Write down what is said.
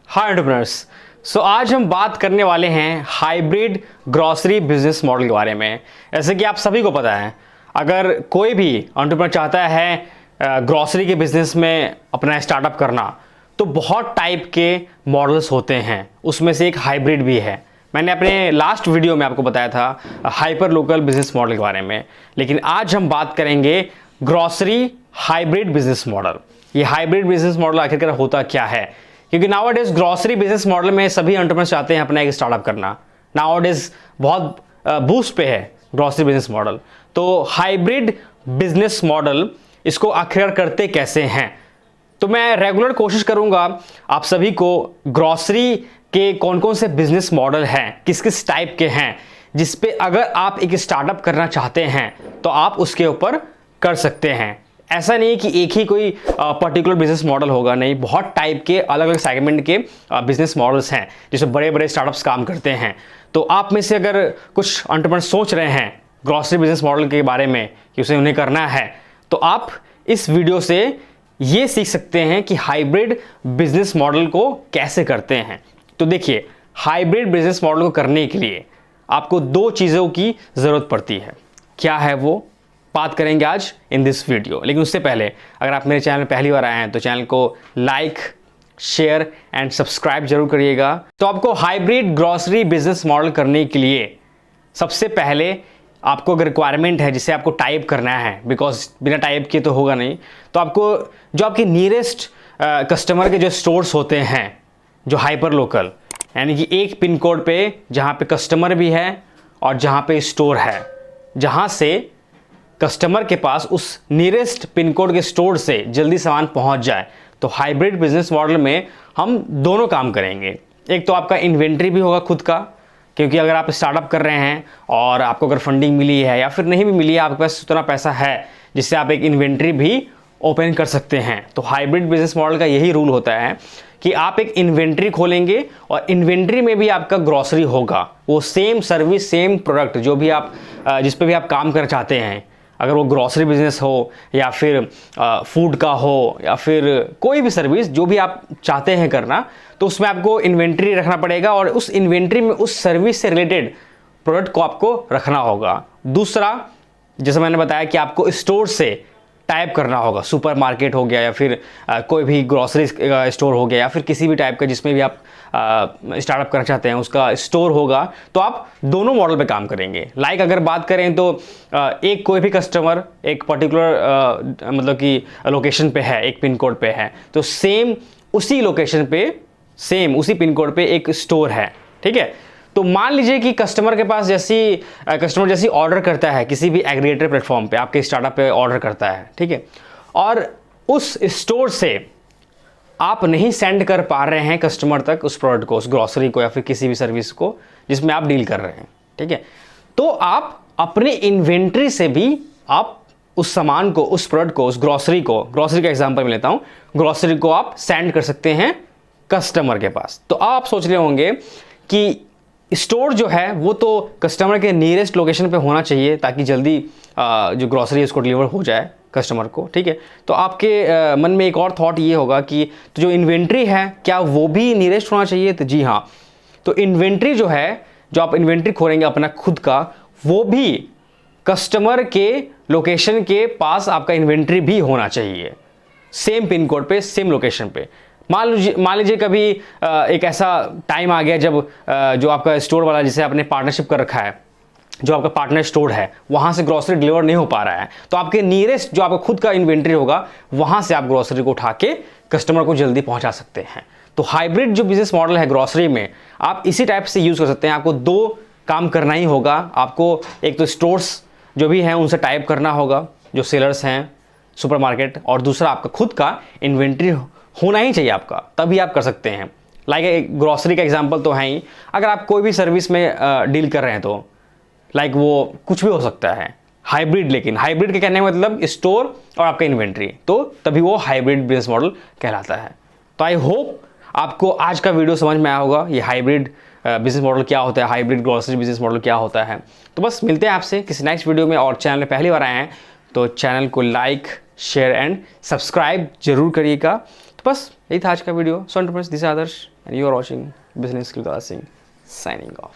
हाय entrepreneurs. सो आज हम बात करने वाले हैं हाइब्रिड ग्रॉसरी बिजनेस मॉडल के बारे में। जैसे कि आप सभी को पता है, अगर कोई भी एंटरप्रेन्योर चाहता है ग्रॉसरी के बिजनेस में अपना स्टार्टअप करना, तो बहुत टाइप के मॉडल्स होते हैं। उसमें से एक हाइब्रिड भी है। मैंने अपने लास्ट वीडियो में आपको बताया था हाइपर लोकल बिजनेस मॉडल के बारे में, लेकिन आज हम बात करेंगे ग्रॉसरी हाइब्रिड बिजनेस मॉडल। ये हाइब्रिड बिजनेस मॉडल आखिरकार होता क्या है, क्योंकि नाउअडेज ग्रॉसरी बिजनेस मॉडल में सभी एंटरप्रेन्योर चाहते हैं अपना एक स्टार्टअप करना। नाउअडेज बहुत बूस्ट पे है ग्रॉसरी बिजनेस मॉडल। तो हाइब्रिड बिजनेस मॉडल इसको आखिरकार करते कैसे हैं, तो मैं रेगुलर कोशिश करूंगा आप सभी को ग्रॉसरी के कौन कौन से बिजनेस मॉडल हैं, किस किस टाइप के हैं, जिस पे अगर आप एक स्टार्टअप करना चाहते हैं तो आप उसके ऊपर कर सकते हैं। ऐसा नहीं कि एक ही कोई पर्टिकुलर बिजनेस मॉडल होगा, नहीं, बहुत टाइप के अलग अलग सेगमेंट के बिजनेस मॉडल्स हैं जिसमें बड़े बड़े स्टार्टअप्स काम करते हैं। तो आप में से अगर कुछ एंटरप्रेन्योर सोच रहे हैं ग्रॉसरी बिजनेस मॉडल के बारे में कि उसे उन्हें करना है, तो आप इस वीडियो से ये सीख सकते हैं कि हाइब्रिड बिजनेस मॉडल को कैसे करते हैं। तो देखिए, हाइब्रिड बिजनेस मॉडल को करने के लिए आपको दो चीज़ों की ज़रूरत पड़ती है। क्या है वो, बात करेंगे आज इन दिस वीडियो। लेकिन उससे पहले अगर आप मेरे चैनल में पहली बार आए हैं तो चैनल को लाइक, शेयर एंड सब्सक्राइब जरूर करिएगा। तो आपको हाइब्रिड ग्रॉसरी बिजनेस मॉडल करने के लिए सबसे पहले आपको अगर रिक्वायरमेंट है जिसे आपको टाइप करना है, बिकॉज बिना टाइप किए तो होगा नहीं, तो आपको जो आपके नियरेस्ट कस्टमर के जो स्टोर्स होते हैं, जो हाइपर लोकल, यानी कि एक पिन कोड पे जहाँ पे कस्टमर भी है और जहाँ पे स्टोर है, जहाँ से कस्टमर के पास उस नियरेस्ट पिन कोड के स्टोर से जल्दी सामान पहुंच जाए, तो हाइब्रिड बिजनेस मॉडल में हम दोनों काम करेंगे। एक तो आपका इन्वेंट्री भी होगा खुद का, क्योंकि अगर आप स्टार्टअप कर रहे हैं और आपको अगर फंडिंग मिली है या फिर नहीं भी मिली है, आपके पास उतना पैसा है जिससे आप एक इन्वेंट्री भी ओपन कर सकते हैं। तो हाइब्रिड बिजनेस मॉडल का यही रूल होता है कि आप एक इन्वेंट्री खोलेंगे और इन्वेंट्री में भी आपका ग्रॉसरी होगा। वो सेम सर्विस, सेम प्रोडक्ट जो भी आप जिस पे भी आप काम करना चाहते हैं, अगर वो ग्रॉसरी बिजनेस हो या फिर फूड का हो या फिर कोई भी सर्विस जो भी आप चाहते हैं करना, तो उसमें आपको इन्वेंट्री रखना पड़ेगा और उस इन्वेंट्री में उस सर्विस से रिलेटेड प्रोडक्ट को आपको रखना होगा। दूसरा, जैसे मैंने बताया कि आपको स्टोर से टाइप करना होगा। सुपरमार्केट हो गया या फिर कोई भी ग्रॉसरी स्टोर हो गया या फिर किसी भी टाइप का जिसमें भी आप स्टार्टअप करना चाहते हैं उसका स्टोर होगा, तो आप दोनों मॉडल पे काम करेंगे। लाइक अगर बात करें तो एक कोई भी कस्टमर एक पर्टिकुलर मतलब कि लोकेशन पे है, एक पिन कोड पे है, तो सेम उसी लोकेशन पे, सेम उसी पिन कोड पे एक स्टोर है। ठीक है, तो मान लीजिए कि कस्टमर जैसी ऑर्डर करता है किसी भी एग्रीगेटर प्लेटफॉर्म पे, आपके स्टार्टअप पे ऑर्डर करता है, ठीक है, और उस स्टोर से आप नहीं सेंड कर पा रहे हैं कस्टमर तक उस प्रोडक्ट को, उस ग्रॉसरी को या फिर किसी भी सर्विस को जिसमें आप डील कर रहे हैं, ठीक है, तो आप अपने इन्वेंट्री से भी आप उस सामान को, उस प्रोडक्ट को, उस ग्रॉसरी का एग्जांपल मैं लेता हूं, ग्रॉसरी को आप सेंड कर सकते हैं कस्टमर के पास। तो आप सोच रहे होंगे कि स्टोर जो है वो तो कस्टमर के नियरेस्ट लोकेशन पे होना चाहिए ताकि जल्दी जो ग्रॉसरी है उसको डिलीवर हो जाए कस्टमर को, ठीक है। तो आपके मन में एक और थॉट ये होगा कि तो जो इन्वेंट्री है क्या वो भी नियरेस्ट होना चाहिए? तो जी हाँ, तो इन्वेंट्री जो है, जो आप इन्वेंट्री खोलेंगे अपना खुद का, वो भी कस्टमर के लोकेशन के पास आपका इन्वेंट्री भी होना चाहिए, सेम पिन कोड पे, सेम लोकेशन पे। मान लीजिए कभी एक ऐसा टाइम आ गया जब जो आपका स्टोर वाला जिसे आपने पार्टनरशिप कर रखा है, जो आपका पार्टनर स्टोर है, वहाँ से ग्रॉसरी डिलीवर नहीं हो पा रहा है, तो आपके नियरेस्ट जो आपका खुद का इन्वेंट्री होगा वहाँ से आप ग्रॉसरी को उठा के कस्टमर को जल्दी पहुँचा सकते हैं। तो हाइब्रिड जो बिजनेस मॉडल है ग्रॉसरी में, आप इसी टाइप से यूज़ कर सकते हैं। आपको दो काम करना ही होगा। आपको एक तो स्टोर्स जो भी हैं उनसे टाइप करना होगा, जो सेलर्स हैं सुपरमार्केट, और दूसरा आपका खुद का इन्वेंट्री होना ही चाहिए आपका, तभी आप कर सकते हैं। लाइक ग्रॉसरी का एग्जांपल तो है ही, अगर आप कोई भी सर्विस में डील कर रहे हैं तो लाइक वो कुछ भी हो सकता है हाइब्रिड। लेकिन हाइब्रिड के कहने का मतलब स्टोर और आपका इन्वेंट्री, तो तभी वो हाइब्रिड बिजनेस मॉडल कहलाता है। तो आई होप आपको आज का वीडियो समझ में आया होगा, ये हाइब्रिड बिजनेस मॉडल क्या होता है, हाइब्रिड ग्रॉसरी बिजनेस मॉडल क्या होता है। तो बस मिलते हैं आपसे किसी नेक्स्ट वीडियो में, और चैनल में पहली बार आए हैं तो चैनल को लाइक, शेयर एंड सब्सक्राइब जरूर करिएगा, तो बस यही था आज का video. So entrepreneurs, this Adarsh and you are watching business skill Singh, signing of.